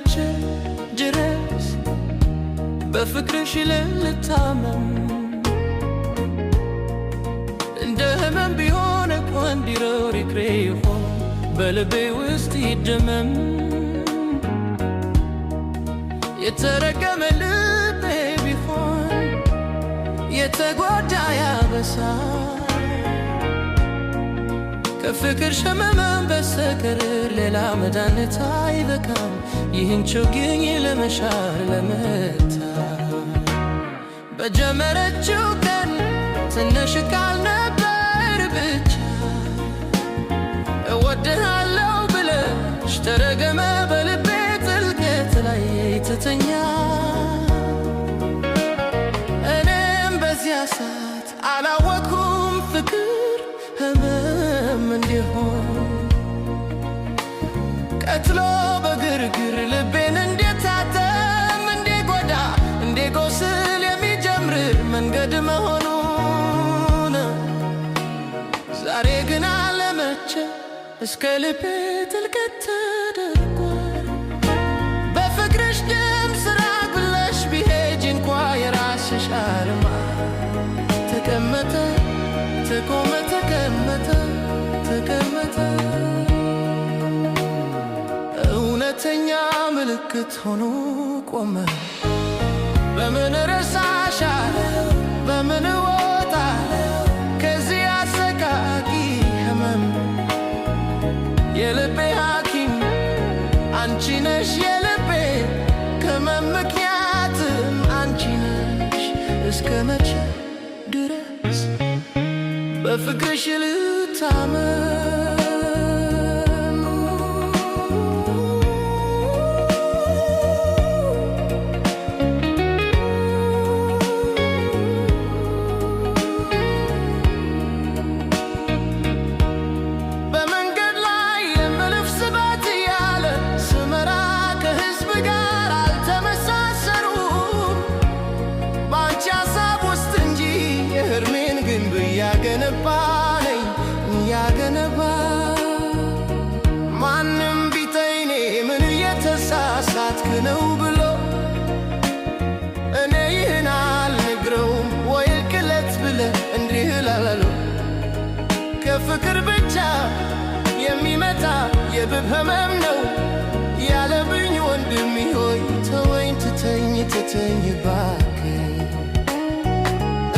መቼ ድረስ በፍቅርሽ ልታመም እንደ ህመም ቢሆን እንኳን እንዲረር ይቅሬ ይሆን በልቤ ውስጥ ይደመም የተረገመ ልቤ ቢሆን የተጎዳ ያበሳ ከፍቅር ሸመመን በስተቀር ሌላ መድኃኒት አይበቃም ይህን ችግኝ ለመሻር ለመታ በጀመረችው ቀን ትንሽ ቃል ነበር ብቻ እወድሃለሁ ብለሽ ተረገመ በልቤ ጥልቀት ላይ ትተኛ እኔም በዚያ ሰዓት አላወኩም ፍቅር ህመም እንዲሆን ቀጥሎ በግርግር ልቤን እንዲታተም እንዲጎዳ እንዲጎስል የሚጀምር መንገድ መሆኑን ዛሬ ግን አለመቼ እስከ ልቤ ጥልቀት ተደርጓል በፍቅርሽ ደም ስራ ብለሽ ቢሄጅ እንኳ የራስሽ አርማ ተቀመጠ ተቆመ ተቀመጠ ተቀመጠ እውነተኛ ምልክት ሆኖ ቆመ በምን ረሳሻለሁ በምን እወጣለሁ ከዚህ አሰቃቂ ህመም የልቤ ሐኪም አንቺ ነሽ የልቤ ከህመም ምክንያትም አንቺ ነሽ እስከ መቼ ድረስ በፍቅርሽ ልታመም በመንገድ ላይ የምልፍ ስበት እያለ ስመራ ከህዝብ ጋር አልተመሳሰሩም በአንቺ ሀሳብ ውስጥ እንጂ የህርሜን ግንብ እያገነባ ነኝ እያገነባ ማንም ቢተይኔ ምን እየተሳሳትክ ነው ብሎ እኔ ይህን አልነግረውም ወይ ቅለት ብለህ እንዲህ እላለሁ ከፍቅር ብቻ የሚመጣ የብብ ህመም ነው ያለብኝ ወንድሜ ሆይ ተወኝ ትተኝ ትተኝ እባክህ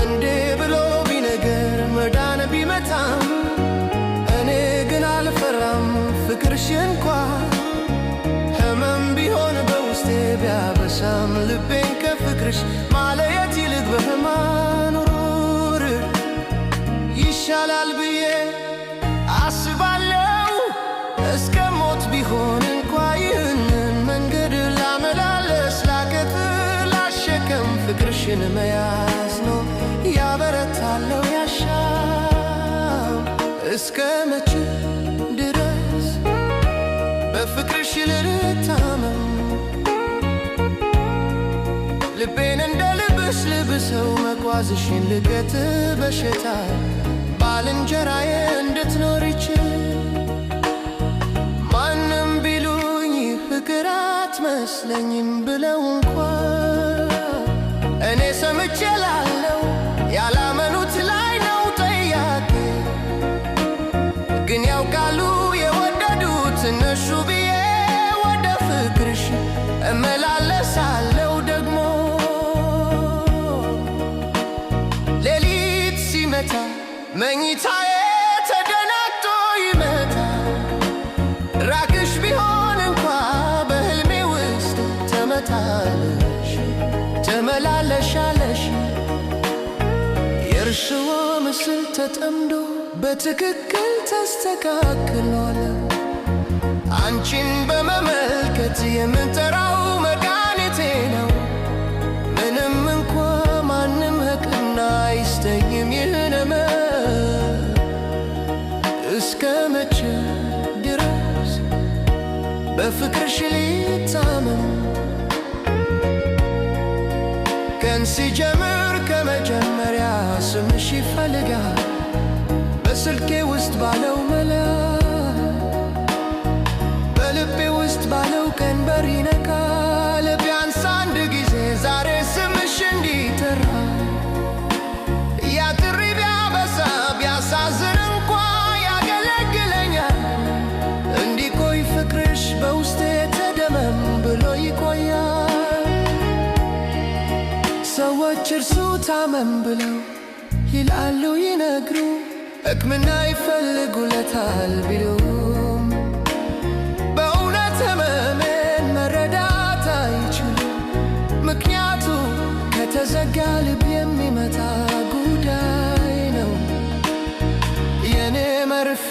እንዴ ብሎ ቢነገር መዳን ቢመጣም እኔ ግን አልፈራም ፍቅርሽ እንኳ ህመም ቢሆን በውስጤ ቢያበሳም ልቤን ከፍቅርሽ ማለየት ይልቅ በህማኖር ይሻላል ብዬ አስባለሁ እስከ ሞት ቢሆን እንኳ ይህንን መንገድ ላመላለስ ላቀጥል ላሸከም ፍቅርሽን መያዝ ነው ያበረታለው ያሻም እስከ መቼ ድረስ በፍቅርሽ ልታመም ልቤን እንደ ልብስ ልብሰው መጓዝሽን ልቀት በሽታ ባልንጀራዬ እንድትኖር ይችል ማንም ቢሉኝ ፍቅር አትመስለኝም ብለው እንኳ እኔ ሰምቼ ላለው ያላመኑት ላይ ነው ጠያቂ ግን ያውቃሉ የወደዱት እነሱ ብዬ ወደ ፍቅርሽ እመላለሳለሁ ደግሞ ሌሊት ሲመታ መኝታዬ ተደናግጦ ይመታ ራቅሽ ቢሆን እንኳ በህልሜ ውስጥ ተመታለሽ ተመላለሻለሽ የእርሽዎ ምስል ተጠምዶ በትክክል ተስተካክሏል አንቺን በመመልከት የምጠራው መድኃኒቴ ነው ምንም እንኳ ማንም ሕክምና አይስተኝም ይህን እስከ መቼ ድረስ በፍቅርሽ ልታመም ቀን ሲጀምር ከመጀመሪያ ስምሽ ይፈልጋል በስልኬ ውስጥ ባለው መላ በልቤ ውስጥ ባለው ቀንበር ይነካል እሱ ታመም ብለው ይላሉ ይነግሩ ሕክምና ይፈልጉለታል ቢሉም በእውነት ሕመሜን መረዳት አይችሉም። ምክንያቱ ከተዘጋ ልብ የሚመታ ጉዳይ ነው። የኔ መርፌ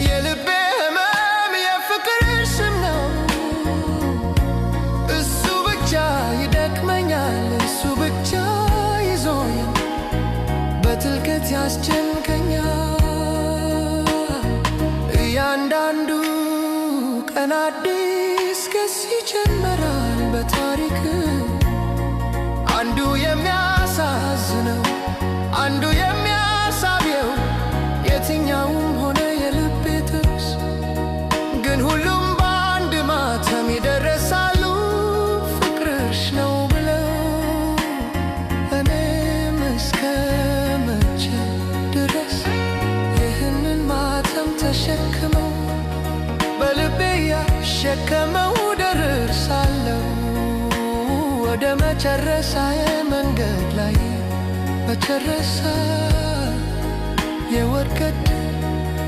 የልቤ ሕመም የፍቅር ስም ነው። እሱ ብቻ ይደክመኛል፣ እሱ ብቻ ይዞኛል፣ በጥልቀት ያስጨንቀኛል። እያንዳንዱ ቀን አዲስ ገጽ ይጀምራል በታሪክ አንዱ የሚያሳዝነው አንዱ የሚያሳየው የትኛውም ሆነ የልቤ ጥቅስ ግን ሁሉም በአንድ ማተም ይደረሳሉ ፍቅርሽ ነው ብለው። እኔም እስከ መቼ ድረስ ይህንን ማተም ተሸክመው በልቤ ያሸከመው ደርሳለሁ ወደ መጨረሻዬ መንገድ ላይ መጨረሻ የወርቀት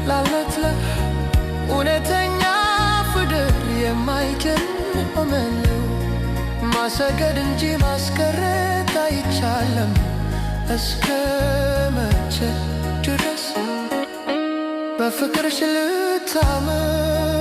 ላለትለፍ እውነተኛ ፍቅር የማይጀምረው ማሰገድ እንጂ ማስቀረት አይቻልም። እስከ መቼ ድረስ በፍቅርሽ ልታመን